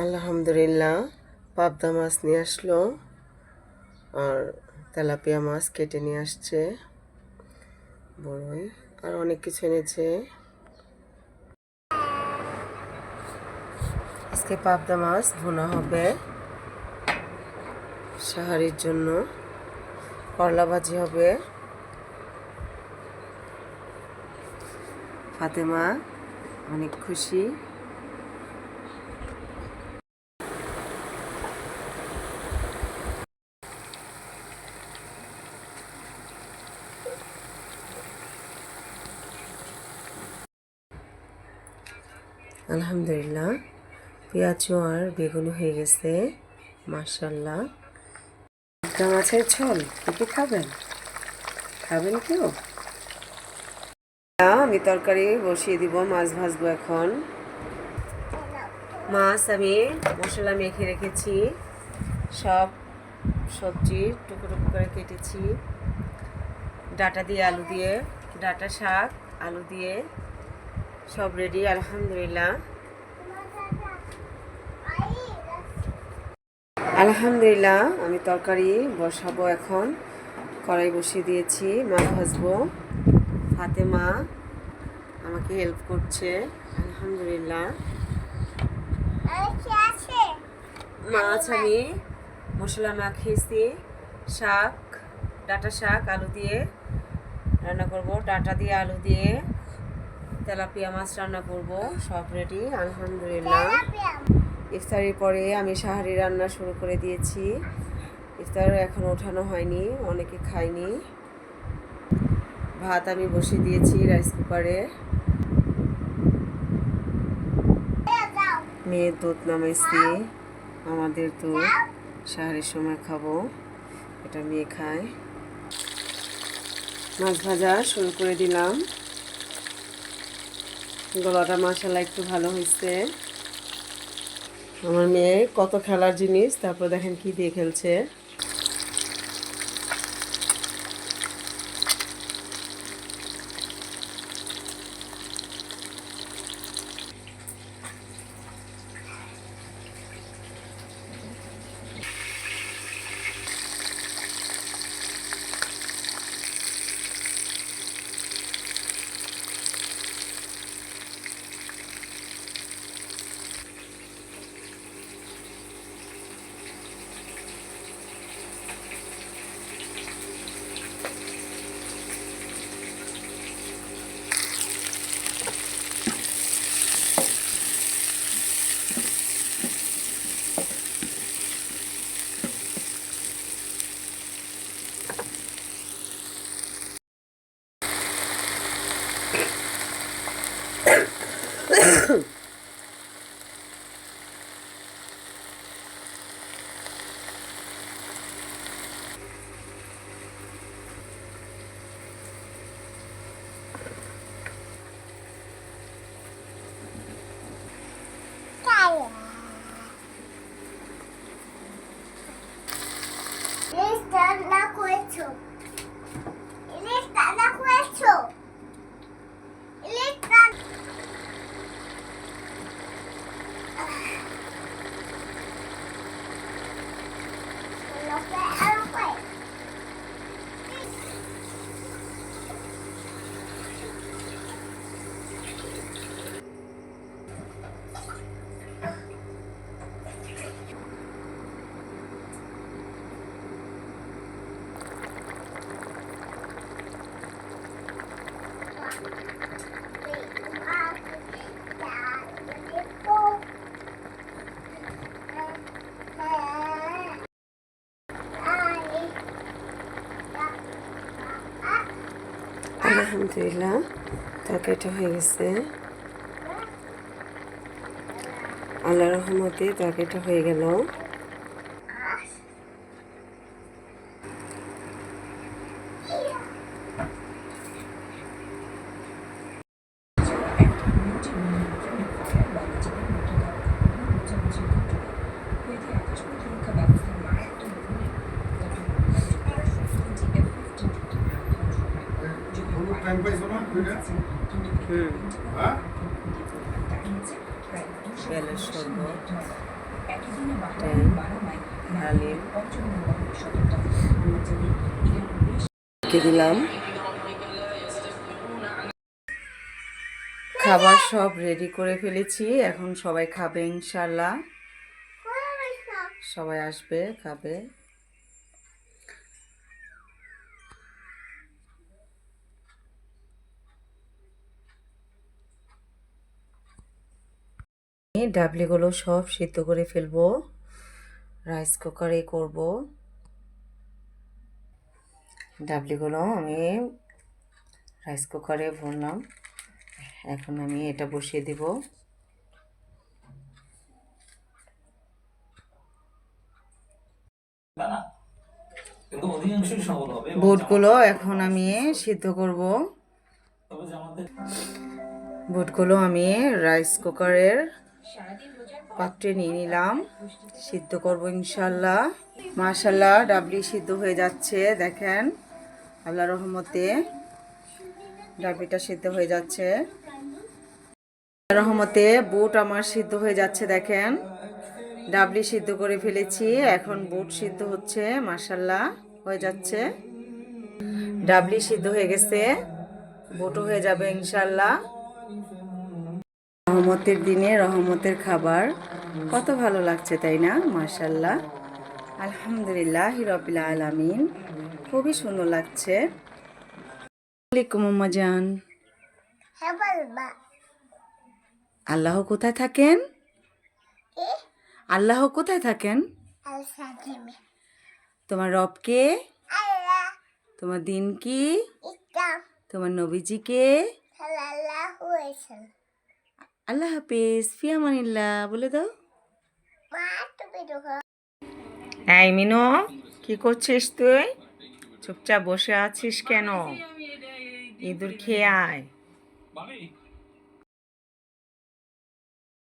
আলহামদুলিল্লাহ, পাবদা মাছ নিয়ে আসলো আর তেলাপিয়া মাছ কেটে নিয়ে আসছে, বড়ই আর অনেক কিছু এনেছে। আজকে পাবদা মাছ ভুনা হবে, সাহারির জন্য করলা ভাজি হবে। ফাতেমা অনেক খুশি। আলহামদুলিল্লাহ, পেঁয়াজ আর বেগুনি হয়ে গেছে, মাশাআল্লাহ। পাবদা মাছের ঝোল কি খাবেন? খাবেন কেউ? আমি তরকারি বসিয়ে দিব, মাছ ভাজবো এখন। মাছ আমি মশলা মেখে রেখেছি, সব সবজি টুকরো টুকরো করে কেটেছি, ডাঁটা দিয়ে আলু দিয়ে, ডাঁটা শাক আলু দিয়ে সব রেডি। আলহামদুলিল্লাহ আলহামদুলিল্লাহ আমি তরকারি বসাবো এখন, কড়াই বসিয়ে দিয়েছি, মাছ ভাজবো। ফাতেমা আমাকে হেল্প করছে। আলহামদুলিল্লাহ, মাছ আমি মশলা মাখিয়েছি, শাক ডাঁটা শাক আলু দিয়ে রান্না করব, ডাঁটা দিয়ে আলু দিয়ে তেলাপিয়া মাছ রান্না করব, সব রেডি। আলহামদুলিল্লাহ, ইফতারির পরে আমি সাহারি রান্না শুরু করে দিয়েছি। ইফতার এখন ওঠানো হয়নি, অনেকে খায়নি। ভাত আমি বসিয়ে দিয়েছি রাইস কুকারে, মেয়ের দুধ নামাইছি, আমাদের দুধ সাহারির সময় খাবো, এটা মেয়ে খায়। মাছ ভাজা শুরু করে দিলাম, গলাটা মাশাআল্লাহ একটু ভালো হয়েছে। আমার মেয়ে কত খেলার জিনিস, তারপর দেখেন কি দিয়ে খেলছে। আলহামদুলিল্লাহ, তরকারিটা হয়ে গেছে, আল্লাহর রহমতে তরকারিটা হয়ে গেল। টাইম পাইছো না? বেলের শরবত, ট্যাং, হালিম রেখে দিলাম। খাবার সব রেডি করে ফেলেছি, এখন সবাই খাবে ইনশাল্লাহ। সবাই আসবে খাবে। ডাবলিগুলো সব সিদ্ধ করে ফেলবো, রাইস কুকারে করব। ডাবলিগুলো আমি রাইস কুকারে ভরলাম, এখন আমি এটা বসিয়ে দিব। বুটগুলো এখন আমি সিদ্ধ করব। বুটগুলো আমি রাইস কুকারের পাত্রে নিয়ে নিলাম, সিদ্ধ করব ইনশাল্লাহ। মাশাল্লাহ ডাবলি সিদ্ধ হয়ে যাচ্ছে, দেখেন আল্লাহর রহমতে ডাবলিটা সিদ্ধ হয়ে যাচ্ছে। রহমতে বুট আমার সিদ্ধ হয়ে যাচ্ছে, দেখেন ডাবলি সিদ্ধ করে ফেলেছি, এখন বুট সিদ্ধ হচ্ছে, মাশাল্লাহ হয়ে যাচ্ছে। ডাবলি সিদ্ধ হয়ে গেছে, বুটও হয়ে যাবে ইনশাল্লাহ। রহমতের দিনে রহমতের খাবার কত ভালো লাগছে, তাই না? মাশাল্লাহ, আলহামদুলিল্লাহ রাব্বিল আলামিন, খুবই সুন্দর লাগছে। ওয়ালাইকুম আম্মা জান। আল্লাহ কোথায় থাকেন? আল্লাহ কোথায় থাকেন? তোমার রব কে? তোমার দিন কি? তোমার নবীজি কে? আল্লাহ হাফিজ, ফি আমানিল্লাহ বলে দাও। এই মিনু, কি করছিস তুই? চুপচাপ বসে আছিস কেন? ইঁদুর খেয়ে আয়।